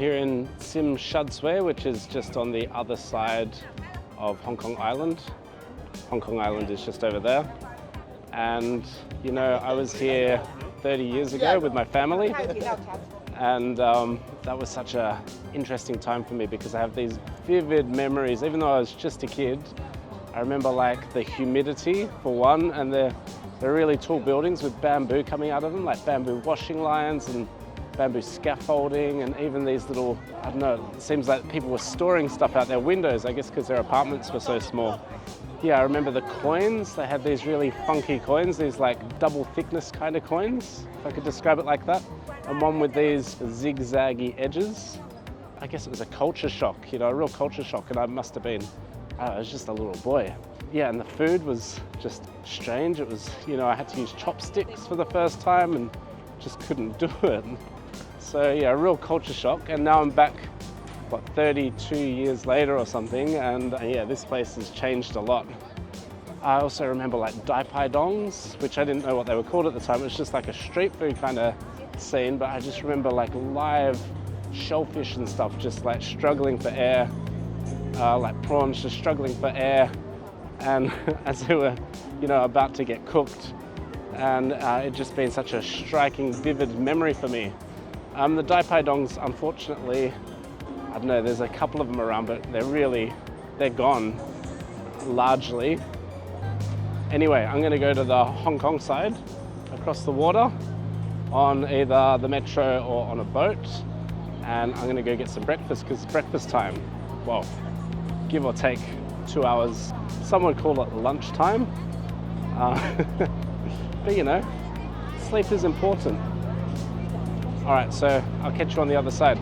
here in Tsim Sha Tsui, which is just on the other side of Hong Kong Island. Hong Kong Island is just over there. And, you know, I was here 30 years ago with my family. And that was such an interesting time for me because I have these vivid memories. Even though I was just a kid, I remember like the humidity for one, and they're really tall buildings with bamboo coming out of them, like bamboo washing lines and bamboo scaffolding, and even these little, I don't know, it seems like people were storing stuff out their windows, I guess because their apartments were so small. Yeah, I remember the coins. They had these really funky coins, these like double thickness kind of coins, if I could describe it like that. And one with these zigzaggy edges. I guess it was a culture shock, you know, a real culture shock, and I must have been, I was just a little boy. Yeah, and the food was just strange. It was, you know, I had to use chopsticks for the first time and just couldn't do it. So yeah, a real culture shock. And now I'm back, what, 32 years later or something, and yeah, this place has changed a lot. I also remember like dai pai dongs, which I didn't know what they were called at the time. It was just like a street food kind of scene, but I just remember like live shellfish and stuff just like struggling for air, like prawns just struggling for air, and as they were, you know, about to get cooked. And it just been such a striking, vivid memory for me. The dai pai dongs, unfortunately, I don't know, there's a couple of them around, but they're gone, largely. Anyway, I'm gonna go to the Hong Kong side, across the water, on either the metro or on a boat, and I'm gonna go get some breakfast, because it's breakfast time. Well, give or take 2 hours. Some would call it lunchtime. But you know, sleep is important. All right, so I'll catch you on the other side.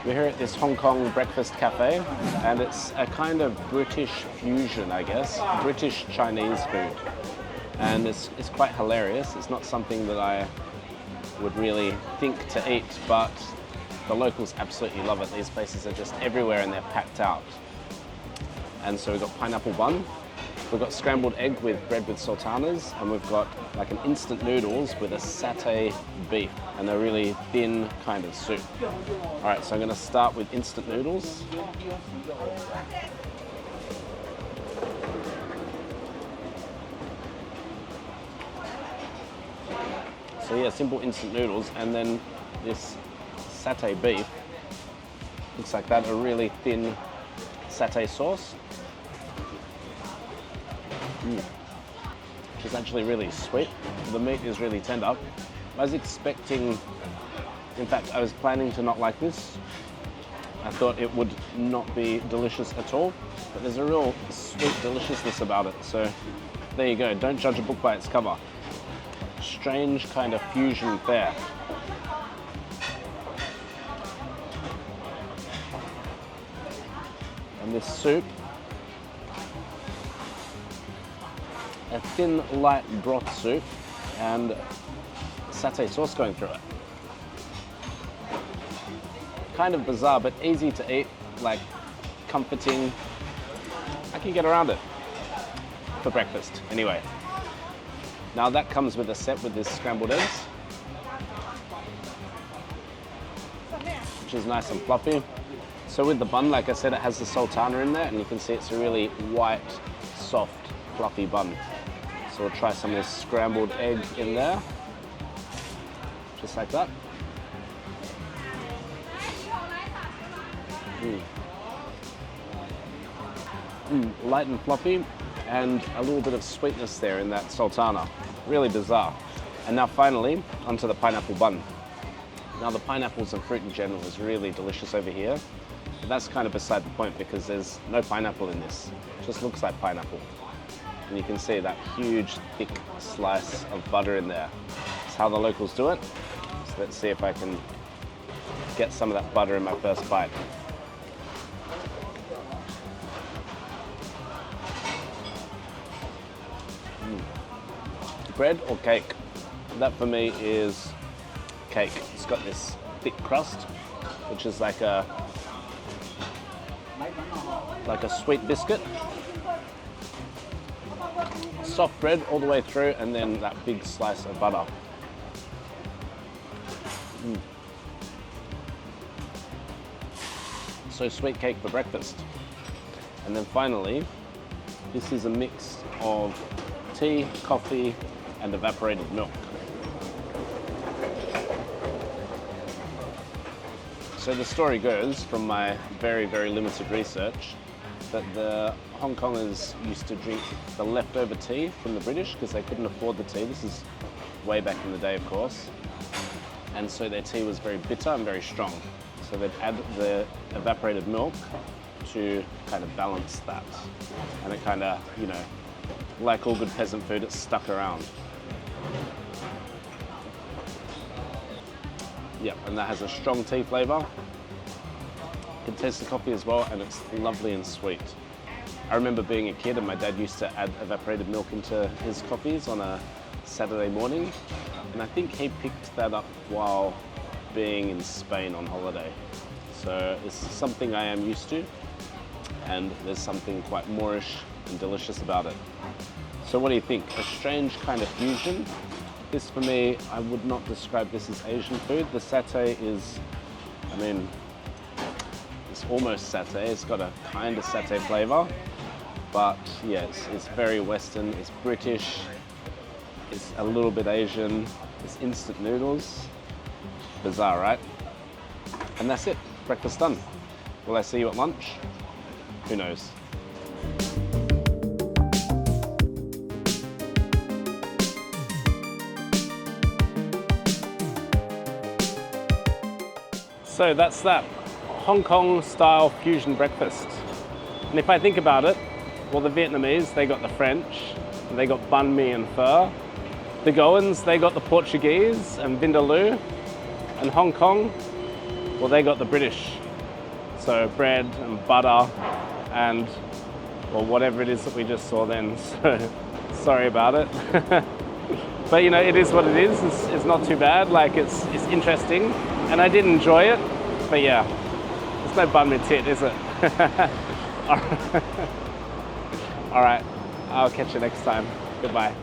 We're here at this Hong Kong breakfast cafe, and it's a kind of British fusion, I guess, British Chinese food. And it's quite hilarious. It's not something that I would really think to eat, but the locals absolutely love it. These places are just everywhere and they're packed out. And so we've got pineapple bun, we've got scrambled egg with bread with sultanas, and we've got like an instant noodles with a satay beef and a really thin kind of soup. All right, so I'm gonna start with instant noodles. So yeah, simple instant noodles, and then this satay beef. Looks like that, a really thin satay sauce. Which is actually really sweet. The meat is really tender. I was expecting, in fact, I was planning to not like this. I thought it would not be delicious at all, but there's a real sweet deliciousness about it. So there you go, don't judge a book by its cover. Strange kind of fusion fare. And this soup, a thin, light broth soup, and satay sauce going through it. Kind of bizarre, but easy to eat, like comforting. I can get around it for breakfast, anyway. Now that comes with a set with this scrambled eggs, which is nice and fluffy. So with the bun, like I said, it has the sultana in there, and you can see it's a really white, soft, fluffy bun. So we'll try some of this scrambled egg in there, just like that. Light and fluffy, and a little bit of sweetness there in that sultana. Really bizarre. And now finally, onto the pineapple bun. Now the pineapples and fruit in general is really delicious over here, but that's kind of beside the point because there's no pineapple in this. It just looks like pineapple. And you can see that huge, thick slice of butter in there. That's how the locals do it. So let's see if I can get some of that butter in my first bite. Bread or cake? That for me is cake. It's got this thick crust, which is like a sweet biscuit. Soft bread all the way through, and then that big slice of butter. So sweet cake for breakfast. And then finally, this is a mix of tea, coffee, and evaporated milk. So the story goes, from my very, very limited research, that the Hong Kongers used to drink the leftover tea from the British because they couldn't afford the tea. This is way back in the day, of course. And so their tea was very bitter and very strong. So they'd add the evaporated milk to kind of balance that. And it kind of, you know, like all good peasant food, it's stuck around. Yep, and that has a strong tea flavour. You can taste the coffee as well, and it's lovely and sweet. I remember being a kid and my dad used to add evaporated milk into his coffees on a Saturday morning, and I think he picked that up while being in Spain on holiday. So it's something I am used to, and there's something quite Moorish and delicious about it. So what do you think? A strange kind of fusion. This for me, I would not describe this as Asian food. The satay is, I mean, it's almost satay. It's got a kind of satay flavor, but yeah, it's very Western, it's British, it's a little bit Asian, it's instant noodles. Bizarre, right? And that's it, breakfast done. Will I see you at lunch? Who knows? So that's that Hong Kong style fusion breakfast. And if I think about it, well, the Vietnamese, they got the French, and they got banh mi and pho. The Goans, they got the Portuguese and vindaloo. And Hong Kong, well, they got the British. So bread and butter and, well, whatever it is that we just saw then. So sorry about it. But you know, it is what it is. It's not too bad. Like, it's interesting, and I did enjoy it. But yeah, there's no bun with tit, is it? All right, I'll catch you next time. Goodbye.